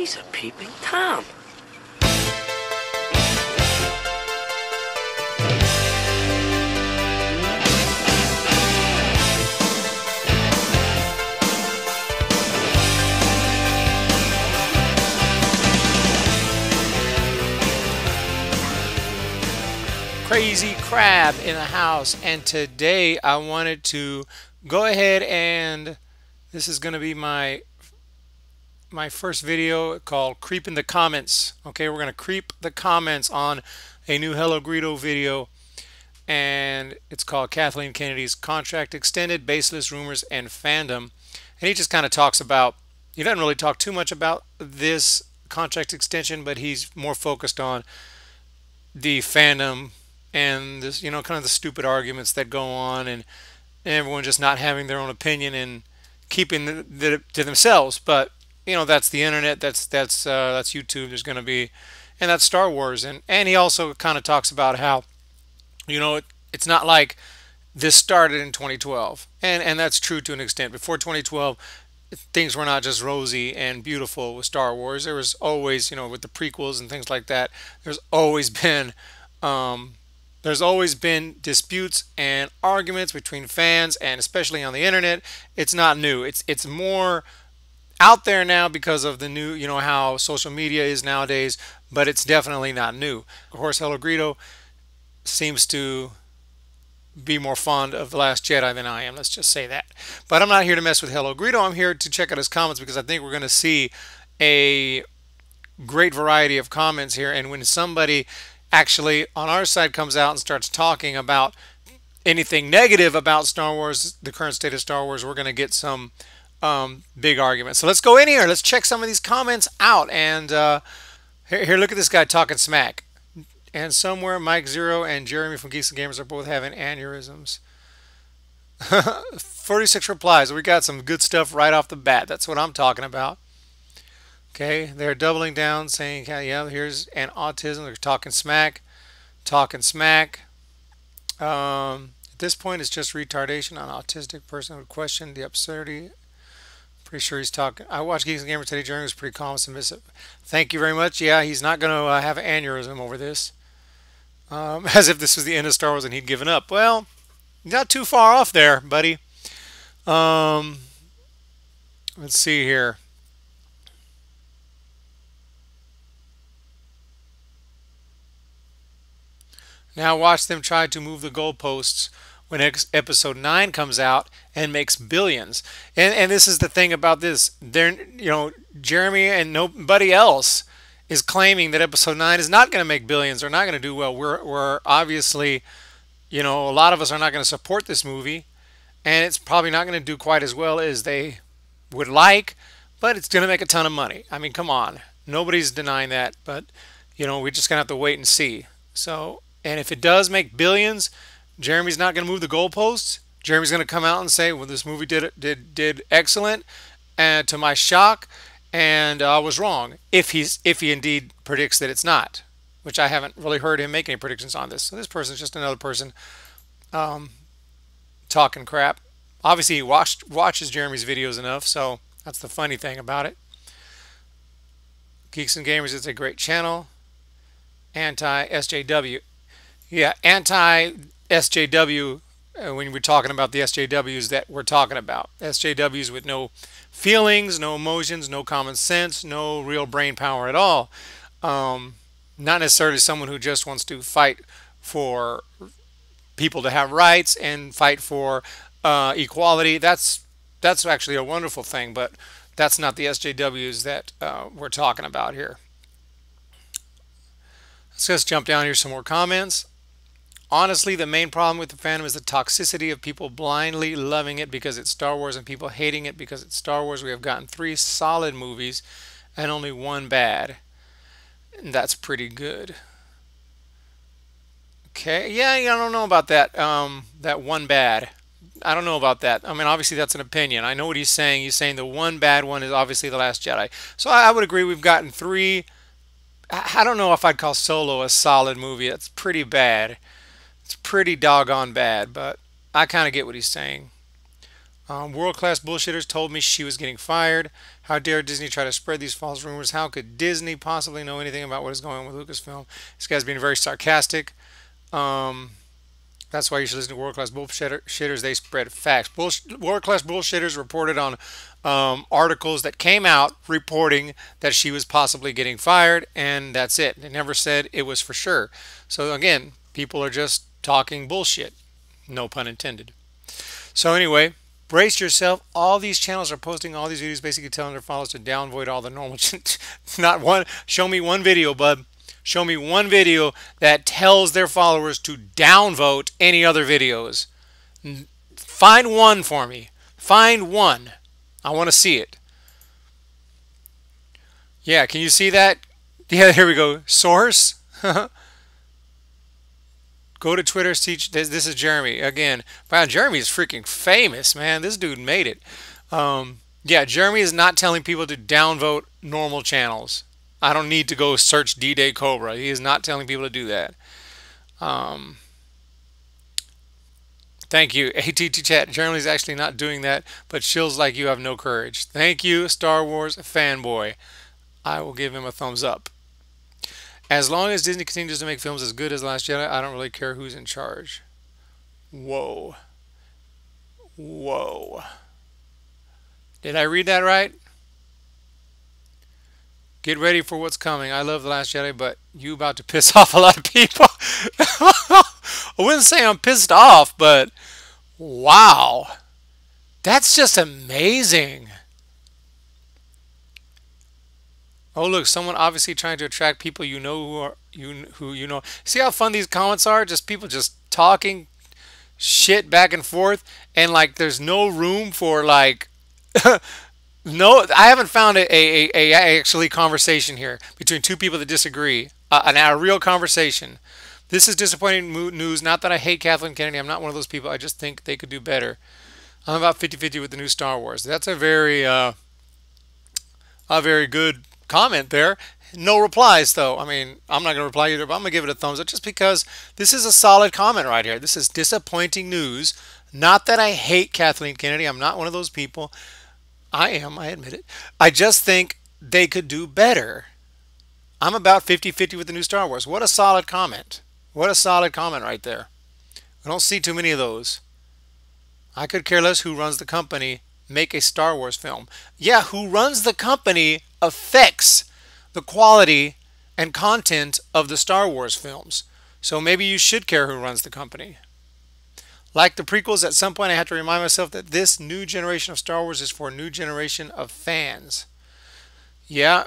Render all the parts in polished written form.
He's a peeping Tom. Crazy Crab in the house, and today I wanted to go ahead and this is going to be my first video called Creep in the Comments. Okay, we're going to creep the comments on a new Hello Greedo video, and it's called Kathleen Kennedy's Contract Extended, Baseless Rumors and Fandom. And he just kind of talks about, he doesn't really talk too much about this contract extension, but he's more focused on the fandom and this, you know, kind of the stupid arguments that go on, and everyone just not having their own opinion and keeping the to themselves. But you know, that's the internet, that's YouTube. There's going to be, and that's Star Wars. And he also kind of talks about how, you know, it's not like this started in 2012, and that's true to an extent. Before 2012, things were not just rosy and beautiful with Star Wars. There was always, you know, with the prequels and things like that, um, there's always been disputes and arguments between fans, and especially on the internet. It's not new. It's more out there now because of the new, you know, how social media is nowadays, but it's definitely not new. Of course, Hello Greedo seems to be more fond of The Last Jedi than I am. Let's just say that. But I'm not here to mess with Hello Greedo. I'm here to check out his comments because I think we're going to see a great variety of comments here. And when somebody actually on our side comes out and starts talking about anything negative about Star Wars, the current state of Star Wars, we're going to get some big arguments. So let's go in here. Let's check some of these comments out. And here, look at this guy talking smack. And somewhere Mike Zero and Jeremy from Geeks and Gamers are both having aneurysms. 46 replies. We got some good stuff right off the bat. That's what I'm talking about. Okay, they're doubling down, saying, yeah, here's an autism. They're talking smack, talking smack. At this point, it's just retardation. An autistic person would question the absurdity. Pretty sure he's talking. I watched Geeks and Gamers today. Jeremy was pretty calm and submissive. Thank you very much. Yeah, he's not going to have an aneurysm over this. As if this was the end of Star Wars and he'd given up. Well, not too far off there, buddy. Let's see here. Now watch them try to move the goalposts when episode 9 comes out and makes billions. And this is the thing about this. You know, Jeremy and nobody else is claiming that episode 9 is not going to make billions or not going to do well. We're obviously, you know, a lot of us are not going to support this movie, and it's probably not going to do quite as well as they would like, but it's going to make a ton of money. I mean, come on. Nobody's denying that, but, you know, we're just going to have to wait and see. So, and if it does make billions, Jeremy's not going to move the goalposts. Jeremy's going to come out and say, well, this movie did excellent, and to my shock, and I was wrong, if he indeed predicts that it's not, which I haven't really heard him make any predictions on this. So this person's just another person talking crap. Obviously he watches Jeremy's videos enough, so that's the funny thing about it. Geeks and Gamers is a great channel. Anti-SJW. Yeah, anti-SJW, when we're talking about the SJWs that we're talking about. SJWs with no feelings, no emotions, no common sense, no real brain power at all. Not necessarily someone who just wants to fight for people to have rights and fight for equality. That's actually a wonderful thing, but that's not the SJWs that we're talking about here. Let's just jump down here, some more comments. Honestly, the main problem with the fandom is the toxicity of people blindly loving it because it's Star Wars and people hating it because it's Star Wars. We have gotten 3 solid movies and only 1 bad. And that's pretty good. Okay, yeah, I don't know about that. That 1 bad. I don't know about that. I mean, obviously that's an opinion. I know what he's saying. He's saying the 1 bad one is obviously The Last Jedi. So I would agree we've gotten 3. I don't know if I'd call Solo a solid movie. That's pretty bad. It's pretty doggone bad, but I kind of get what he's saying. World-class bullshitters told me she was getting fired. How dare Disney try to spread these false rumors? How could Disney possibly know anything about what is going on with Lucasfilm? This guy's being very sarcastic. Um, that's why you should listen to world-class bullshitters. They spread facts. World-class bullshitters reported on articles that came out reporting that she was possibly getting fired, and that's it. They never said it was for sure. So again, people are just talking bullshit. No pun intended. So anyway, brace yourself. All these channels are posting all these videos basically telling their followers to downvote all the normal. Not one. Show me one video, bud. Show me one video that tells their followers to downvote any other videos. Find one for me. Find one. I want to see it. Yeah, can you see that? Yeah, here we go. Source. Go to Twitter. See, this is Jeremy again. Wow, Jeremy is freaking famous, man. This dude made it. Yeah, Jeremy is not telling people to downvote normal channels. I don't need to go search D-Day Cobra. He is not telling people to do that. Thank you, ATT Chat. Jeremy's actually not doing that, but shills like you have no courage. Thank you, Star Wars fanboy. I will give him a thumbs up. As long as Disney continues to make films as good as Last Jedi, I don't really care who's in charge. Whoa. Whoa. Did I read that right? Get ready for what's coming. I love The Last Jedi, but you about to piss off a lot of people. I wouldn't say I'm pissed off, but wow. That's just amazing. Oh look, someone obviously trying to attract people you know who you know. See how fun these comments are? Just people just talking shit back and forth, and like there's no room for like no, I haven't found a actually conversation here between two people that disagree. A real conversation. This is disappointing news. Not that I hate Kathleen Kennedy. I'm not one of those people. I just think they could do better. I'm about 50-50 with the new Star Wars. That's a very good comment there. No replies though. I mean, I'm not going to reply either, but I'm going to give it a thumbs up just because this is a solid comment right here. This is disappointing news. Not that I hate Kathleen Kennedy. I'm not one of those people. I admit it. I just think they could do better. I'm about 50-50 with the new Star Wars. What a solid comment. What a solid comment right there. I don't see too many of those. I could care less who runs the company. Make a Star Wars film. Yeah, who runs the company affects the quality and content of the Star Wars films. So maybe you should care who runs the company. Like the prequels, at some point I have to remind myself that this new generation of Star Wars is for a new generation of fans. Yeah.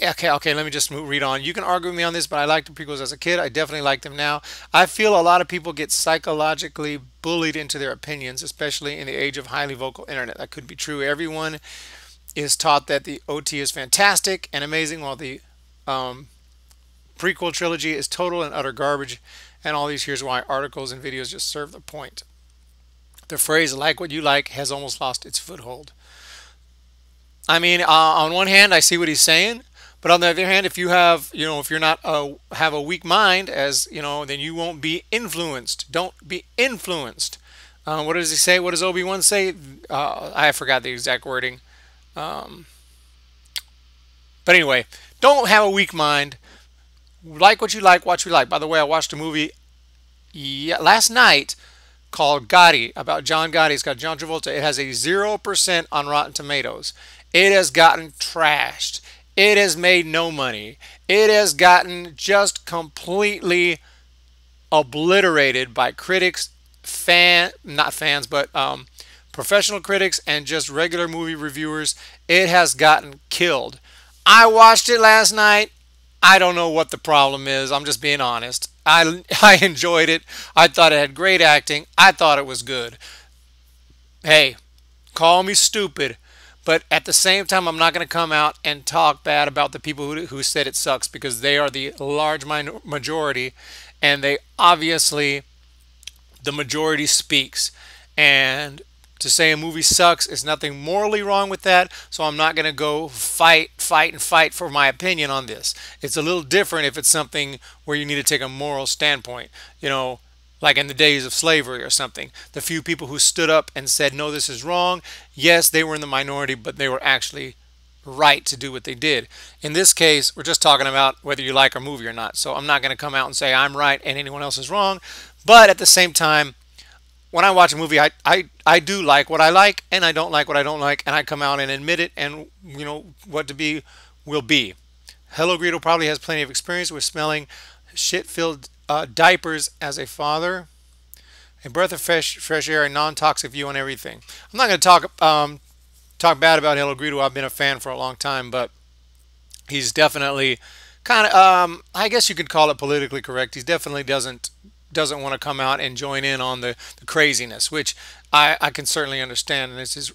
Okay, let me just read on. You can argue with me on this, but I liked the prequels as a kid. I definitely like them now. I feel a lot of people get psychologically bullied into their opinions, especially in the age of highly vocal internet. That could be true. Everyone is taught that the OT is fantastic and amazing, while the prequel trilogy is total and utter garbage. And all these here's why articles and videos just serve the point. The phrase "like what you like" has almost lost its foothold. I mean, on one hand, I see what he's saying, but on the other hand, if you have, if you're not have a weak mind, as then you won't be influenced. Don't be influenced. What does he say? What does Obi-Wan say? I forgot the exact wording. But anyway, don't have a weak mind. Like what you like, watch what you like. By the way, I watched a movie last night called Gotti, about John Gotti. It's got John Travolta. It has a 0% on Rotten Tomatoes. It has gotten trashed. It has made no money. It has gotten just completely obliterated by critics, not fans, but professional critics and just regular movie reviewers. It has gotten killed. I watched it last night. I don't know what the problem is. I'm just being honest. I enjoyed it. I thought it had great acting. I thought it was good. Hey, call me stupid, but at the same time, I'm not going to come out and talk bad about the people who said it sucks, because they are the large majority, and they obviously, the majority speaks. And to say a movie sucks is nothing morally wrong with that, so I'm not going to go fight for my opinion on this. It's a little different if it's something where you need to take a moral standpoint. like in the days of slavery or something. The few people who stood up and said, no, this is wrong, yes, they were in the minority, but they were actually right to do what they did. In this case, we're just talking about whether you like a movie or not. So I'm not going to come out and say I'm right and anyone else is wrong. But at the same time, when I watch a movie, I do like what I like and I don't like what I don't like. And I come out and admit it, and what to be will be. Hello Greedo probably has plenty of experience with smelling shit-filled diapers as a father. A breath of fresh air, a non-toxic view on everything. I'm not going to talk bad about Hello Greedo. I've been a fan for a long time, but he's definitely kind of I guess you could call it politically correct. He definitely doesn't want to come out and join in on the craziness, which I can certainly understand, and it's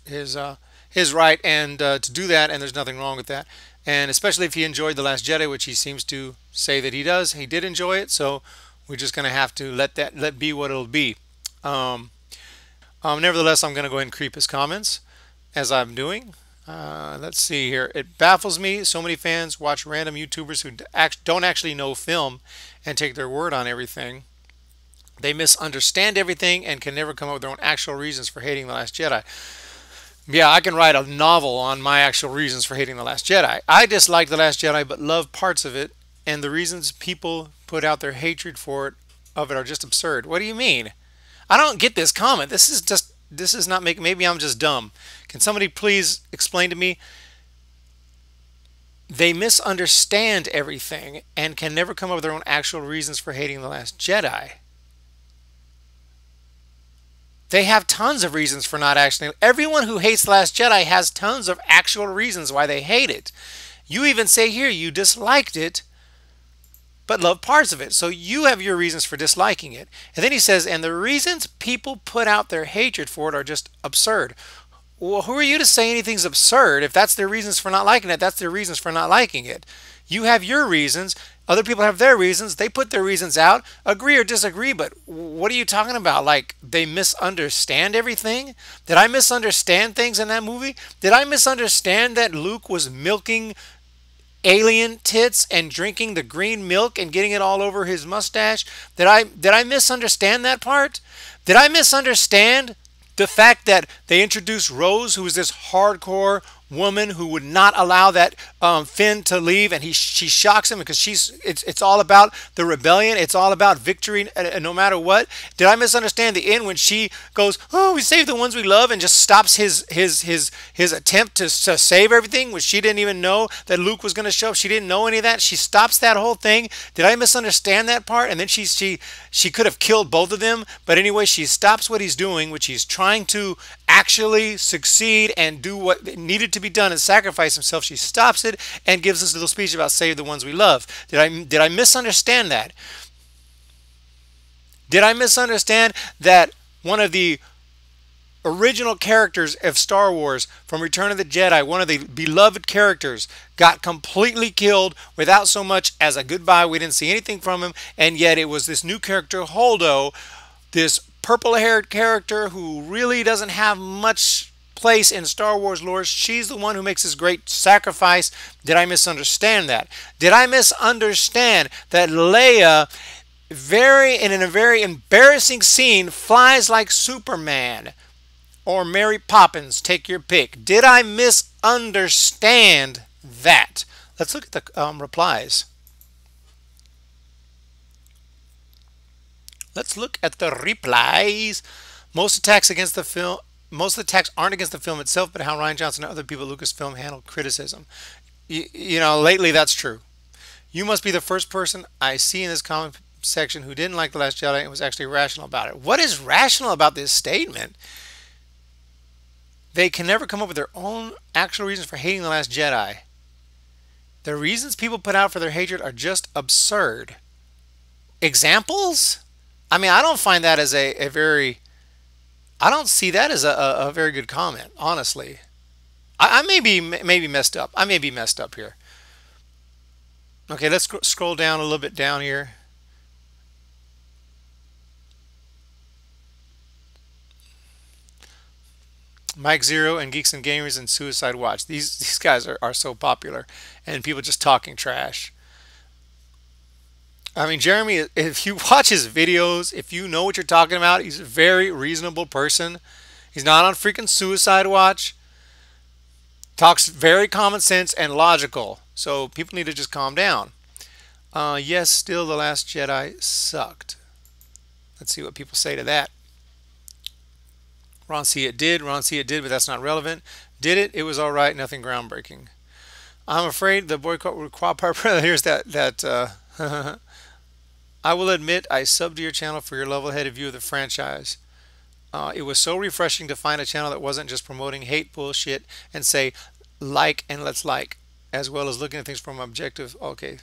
his right, and to do that, and there's nothing wrong with that. And especially if he enjoyed The Last Jedi, which he seems to say that he does. He did enjoy it, so we're just going to have to let be what it'll be. Um, Nevertheless, I'm going to go ahead and creep his comments as I'm doing. Let's see here. It baffles me. So many fans watch random YouTubers who don't actually know film and take their word on everything. They misunderstand everything and can never come up with their own actual reasons for hating The Last Jedi. Yeah, I can write a novel on my actual reasons for hating The Last Jedi. I dislike The Last Jedi but love parts of it, and the reasons people put out their hatred for it are just absurd. What do you mean? I don't get this comment. This is not making, maybe I'm just dumb. Can somebody please explain to me? They misunderstand everything and can never come up with their own actual reasons for hating The Last Jedi. They have tons of reasons for not actually. Everyone who hates The Last Jedi has tons of actual reasons why they hate it. You even say here you disliked it, but love parts of it. So you have your reasons for disliking it. And then he says, and the reasons people put out their hatred for it are just absurd. Well, who are you to say anything's absurd? If that's their reasons for not liking it, that's their reasons for not liking it. You have your reasons. Other people have their reasons. They put their reasons out. Agree or disagree, but what are you talking about? Like, they misunderstand everything? Did I misunderstand things in that movie? Did I misunderstand that Luke was milking alien tits and drinking the green milk and getting it all over his mustache? Did I misunderstand that part? Did I misunderstand the fact that they introduced Rose, who was this hardcore woman who would not allow that Finn to leave, and she shocks him because it's all about the rebellion, it's all about victory no matter what? Did I misunderstand the end when she goes, oh, we save the ones we love, and just stops his attempt to save everything, which she didn't even know that Luke was going to show up? She didn't know any of that. She stops that whole thing. Did I misunderstand that part? And then she could have killed both of them, but anyway, she stops what he's doing, which he's trying to actually succeed and do what needed to be done and sacrifice himself. She stops it and gives us a little speech about save the ones we love. Did I misunderstand that? Did I misunderstand that one of the original characters of Star Wars from Return of the Jedi, one of the beloved characters, got completely killed without so much as a goodbye? We didn't see anything from him, and yet it was this new character, Holdo, this purple-haired character who really doesn't have much place in Star Wars lore. She's the one who makes this great sacrifice. Did I misunderstand that? Did I misunderstand that Leia, in a very embarrassing scene, flies like Superman or Mary Poppins? Take your pick. Did I misunderstand that? Let's look at the replies. Let's look at the replies. Most attacks against the film, most of the attacks aren't against the film itself, but how Rian Johnson and other people at Lucasfilm handled criticism. You know, lately that's true. You must be the first person I see in this comment section who didn't like The Last Jedi and was actually rational about it. What is rational about this statement? They can never come up with their own actual reasons for hating The Last Jedi. The reasons people put out for their hatred are just absurd. Examples? I mean, I don't find that as I don't see that as a very good comment, honestly. I may be messed up. I may be messed up here. Okay, let's scroll down a little bit down here. Mike Zero and Geeks and Gamers and Suicide Watch. These guys are so popular, and people just talking trash. I mean, Jeremy, if you watch his videos, if you know what you're talking about, he's a very reasonable person. He's not on freaking suicide watch. Talks very common sense and logical. So people need to just calm down. Yes, still The Last Jedi sucked. Let's see what people say to that. Ron C. It did. Ron C. It did, but that's not relevant. Did it? It was all right. Nothing groundbreaking. I'm afraid the boycott will require. Here's that. I will admit I subbed to your channel for your level-headed view of the franchise. It was so refreshing to find a channel that wasn't just promoting hate bullshit and say like and let's like, as well as looking at things from objective. Okay.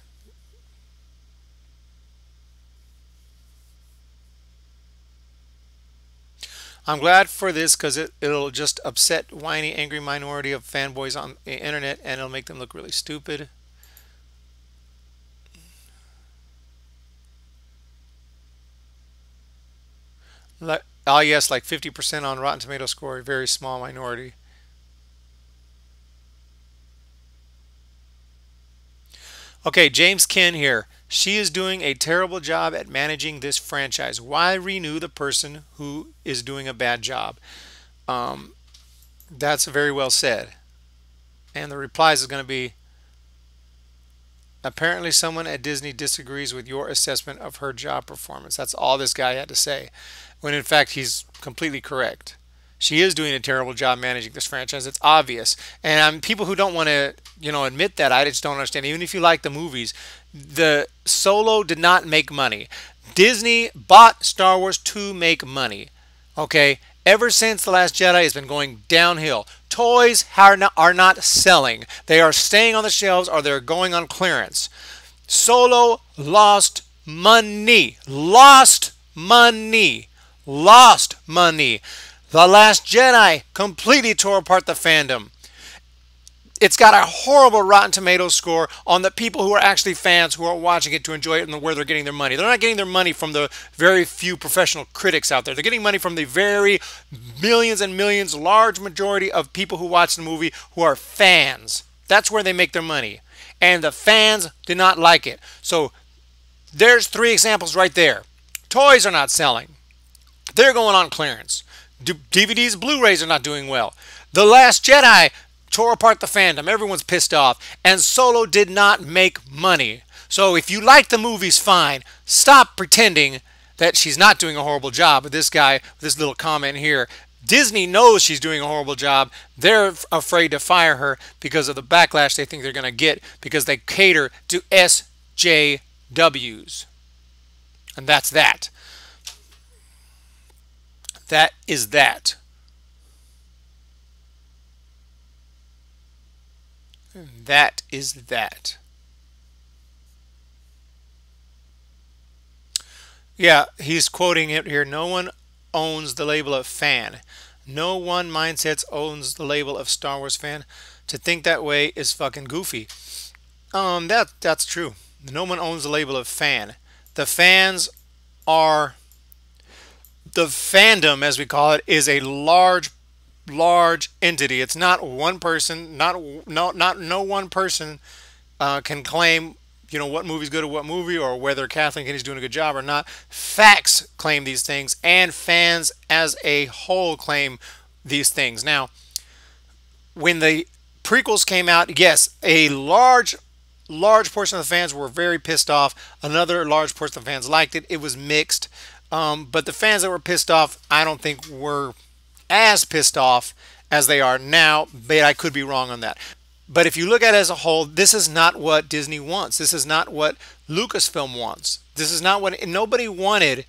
I'm glad for this because it'll just upset whiny, angry minority of fanboys on the internet and it'll make them look really stupid. Like, oh yes, like 50% on Rotten Tomato score, a very small minority. Okay, James Ken here. She is doing a terrible job at managing this franchise. Why renew the person who is doing a bad job? Um, that's very well said. And the replies is going to be, apparently someone at Disney disagrees with your assessment of her job performance. That's all this guy had to say. When in fact he's completely correct. She is doing a terrible job managing this franchise. It's obvious. And people who don't want to, admit that, I just don't understand. Even if you like the movies, the Solo did not make money. Disney bought Star Wars to make money. Okay? Ever since The Last Jedi, it's been going downhill. Toys are not selling. They are staying on the shelves or they're going on clearance. Solo lost money. Lost money. Lost money. The Last Jedi completely tore apart the fandom. It's got a horrible Rotten Tomatoes score on the people who are actually fans who are watching it to enjoy it and where they're getting their money. They're not getting their money from the very few professional critics out there. They're getting money from the very millions and millions, large majority of people who watch the movie who are fans. That's where they make their money. And the fans did not like it. So there's 3 examples right there. Toys are not selling. They're going on clearance. DVDs, Blu-rays are not doing well. The Last Jedi tore apart the fandom. Everyone's pissed off. And Solo did not make money. So if you like the movies, fine. Stop pretending that she's not doing a horrible job. But this guy, this little comment here, Disney knows she's doing a horrible job. They're afraid to fire her because of the backlash they think they're going to get because they cater to SJWs. And that's that. That is that. That is that. Yeah, he's quoting it here. No one owns the label of fan. No one mindsets owns the label of Star Wars fan. To think that way is fucking goofy. That's true. No one owns the label of fan. The fans are the fandom, as we call it, is a large entity. It's not one person. No one person can claim what movie's good or what movie or whether Kathleen Kennedy's doing a good job or not. Facts claim these things, and fans as a whole claim these things. Now, when the prequels came out, yes, a large portion of the fans were very pissed off. Another large portion of the fans liked it. It was mixed. But the fans that were pissed off, I don't think were as pissed off as they are now, but I could be wrong on that. But if you look at it as a whole, this is not what Disney wants. This is not what Lucasfilm wants. This is not what, nobody wanted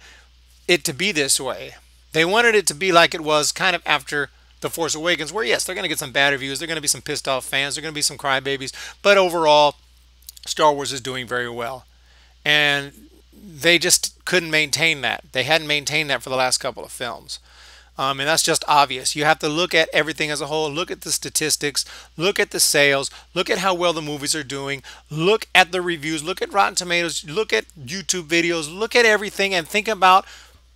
it to be this way. They wanted it to be like it was kind of after The Force Awakens, where yes, they're going to get some bad reviews. They're going to be some pissed off fans. They're going to be some crybabies. But overall, Star Wars is doing very well. And they just couldn't maintain that. They hadn't maintained that for the last couple of films. And that's just obvious. You have to look at everything as a whole. Look at the statistics. Look at the sales. Look at how well the movies are doing. Look at the reviews. Look at Rotten Tomatoes. Look at YouTube videos. Look at everything and think about,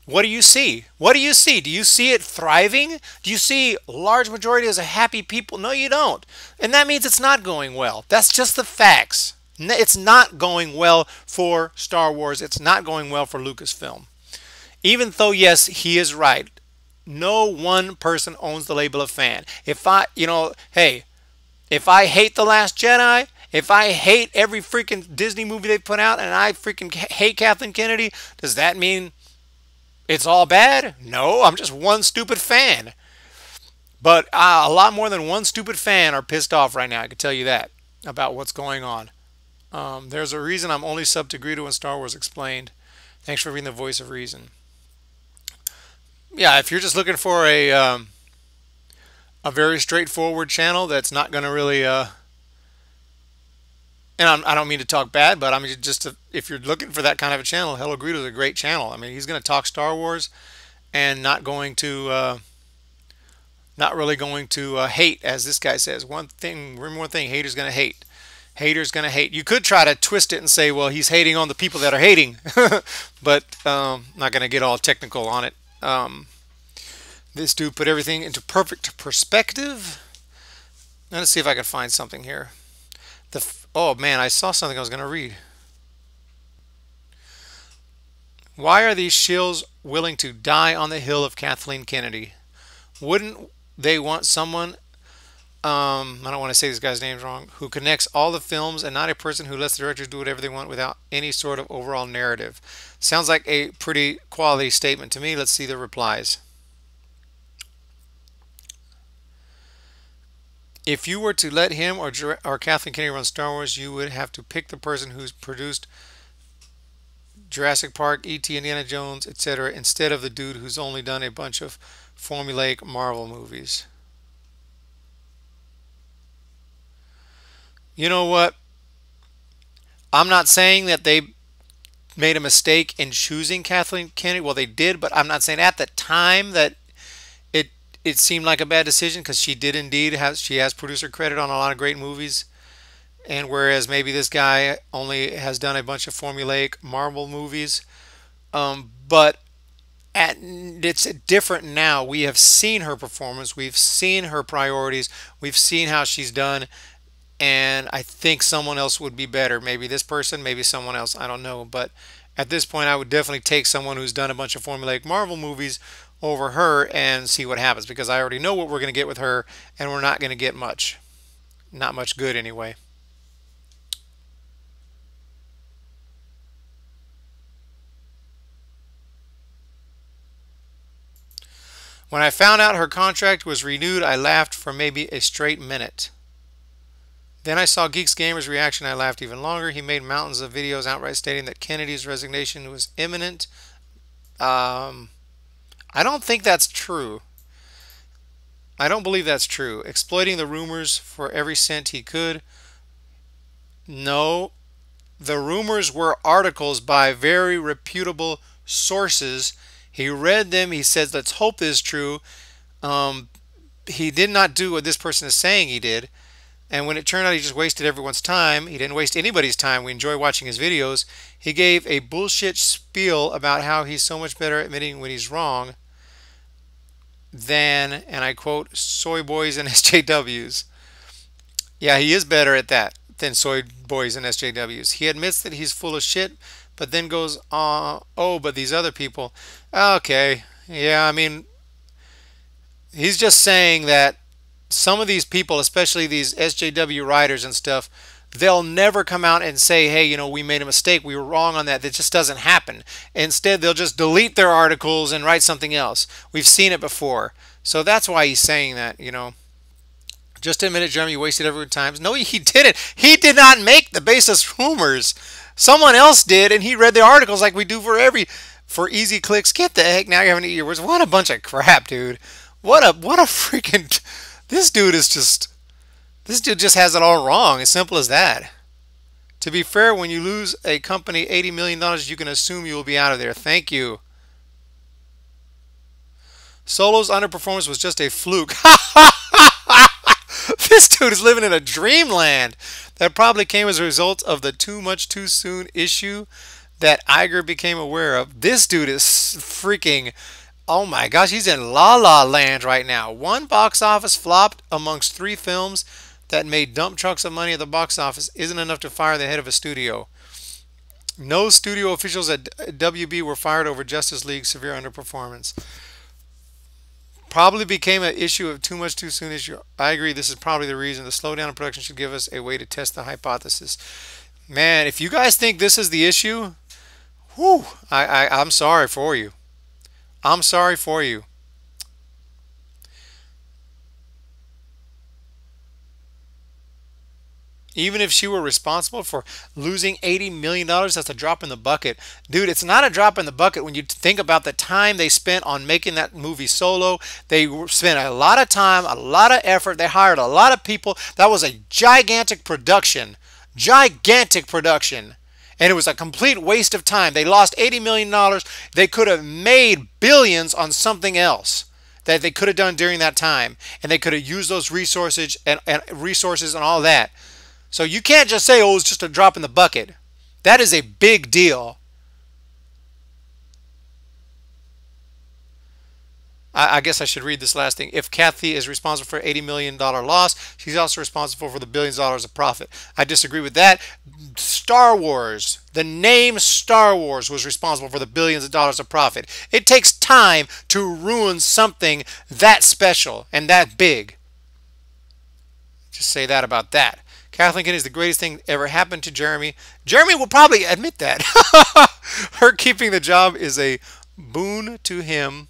what do you see? What do you see? Do you see it thriving? Do you see large majority as a happy people? No, you don't. And that means it's not going well. That's just the facts. It's not going well for Star Wars. It's not going well for Lucasfilm. Even though, yes, he is right. No one person owns the label of fan. If I, hey, if I hate The Last Jedi, if I hate every freaking Disney movie they put out, and I freaking hate Kathleen Kennedy, does that mean it's all bad? No, I'm just one stupid fan. But a lot more than one stupid fan are pissed off right now. I can tell you that about what's going on. There's a reason I'm only sub to Greedo in Star Wars Explained. Thanks for reading the voice of reason. Yeah, if you're just looking for a very straightforward channel that's not going to really and I don't mean to talk bad, but I mean just if you're looking for that kind of a channel, Hello Greedo is a great channel. I mean, he's going to talk Star Wars and not going to not really going to hate, as this guy says. Remember one thing, haters going to hate. Haters going to hate. You could try to twist it and say, well, he's hating on the people that are hating, but not going to get all technical on it. This dude put everything into perfect perspective. Now, let's see if I can find something here. Oh man, I saw something I was going to read. Why are these shills willing to die on the hill of Kathleen Kennedy? Wouldn't they want someone, I don't want to say this guy's name's wrong, who connects all the films and not a person who lets the directors do whatever they want without any sort of overall narrative? Sounds like a pretty quality statement to me. Let's see the replies. If you were to let him or Kathleen Kennedy run Star Wars, you would have to pick the person who's produced Jurassic Park, E.T., Indiana Jones, etc., instead of the dude who's only done a bunch of formulaic Marvel movies. You know what? I'm not saying that they made a mistake in choosing Kathleen Kennedy. Well, they did, but I'm not saying at the time that it seemed like a bad decision, because she did indeed has producer credit on a lot of great movies. And whereas maybe this guy only has done a bunch of formulaic Marvel movies, but it's different now. We have seen her performance, we've seen her priorities, we've seen how she's done, and I think someone else would be better. Maybe this person, maybe someone else, I don't know. But at this point, I would definitely take someone who's done a bunch of formulaic Marvel movies over her and see what happens, because I already know what we're going to get with her, and we're not going to get much. Not much good anyway. When I found out her contract was renewed, I laughed for maybe a straight minute. Then I saw Geeks Gamer's reaction. I laughed even longer. He made mountains of videos outright stating that Kennedy's resignation was imminent. I don't think that's true. I don't believe that's true. Exploiting the rumors for every cent he could. No. The rumors were articles by very reputable sources. He read them. He says, let's hope this is true. He did not do what this person is saying he did. And when it turned out he just wasted everyone's time, he didn't waste anybody's time. We enjoy watching his videos. He gave a bullshit spiel about how he's so much better at admitting when he's wrong than, and I quote, soy boys and SJWs. Yeah, he is better at that than soy boys and SJWs. He admits that he's full of shit, but then goes, oh, but these other people. Okay, yeah, I mean, he's just saying that some of these people, especially these SJW writers and stuff, they'll never come out and say, hey, you know, we made a mistake, we were wrong on that. That just doesn't happen. Instead, they'll just delete their articles and write something else. We've seen it before. So that's why he's saying that, you know. Just admit it, Jeremy, you wasted everyone's time. No, he didn't. He did not make the baseless rumors. Someone else did, and he read the articles like we do for easy clicks. Get the heck, now you're having to eat your words. What a bunch of crap, dude. What a freaking... This dude just has it all wrong. As simple as that. To be fair, when you lose a company $80 million, you can assume you will be out of there. Thank you. Solo's underperformance was just a fluke. This dude is living in a dreamland. That probably came as a result of the too much too soon issue that Iger became aware of. This dude is freaking... Oh my gosh, he's in La La Land right now. One box office flopped amongst 3 films that made dump trucks of money at the box office isn't enough to fire the head of a studio. No studio officials at WB were fired over Justice League's severe underperformance. Probably became an issue of too much too soon issue. I agree. This is probably the reason. The slowdown in production should give us a way to test the hypothesis. Man, if you guys think this is the issue, whew, I'm sorry for you. I'm sorry for you. Even if she were responsible for losing $80 million, that's a drop in the bucket. Dude, it's not a drop in the bucket when you think about the time they spent on making that movie Solo. They spent a lot of time, a lot of effort. They hired a lot of people. That was a gigantic production. Gigantic production. And it was a complete waste of time. They lost $80 million. They could have made billions on something else that they could have done during that time. And they could have used those resources and all that. So you can't just say, oh, it's just a drop in the bucket. That is a big deal. I guess I should read this last thing. If Kathy is responsible for $80 million loss, she's also responsible for the billions of dollars of profit. I disagree with that. Star Wars, the name Star Wars was responsible for the billions of dollars of profit. It takes time to ruin something that special and that big. Just say that about that. Kathleen Kennedy is the greatest thing ever happened to Jeremy. Jeremy will probably admit that. Her keeping the job is a boon to him.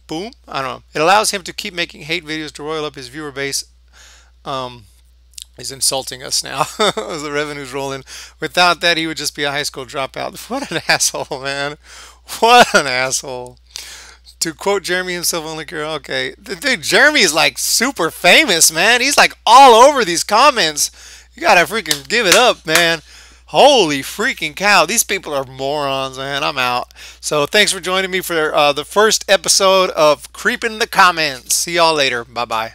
Boom? I don't know. It allows him to keep making hate videos to roil up his viewer base. He's insulting us now as the revenue's rolling. Without that, he would just be a high school dropout. What an asshole, man. What an asshole. To quote Jeremy himself, only okay. Dude, Jeremy is like super famous, man. He's like all over these comments. You gotta freaking give it up, man. Holy freaking cow. These people are morons, man. I'm out. So thanks for joining me for the first episode of Creeping the Comments. See y'all later. Bye-bye.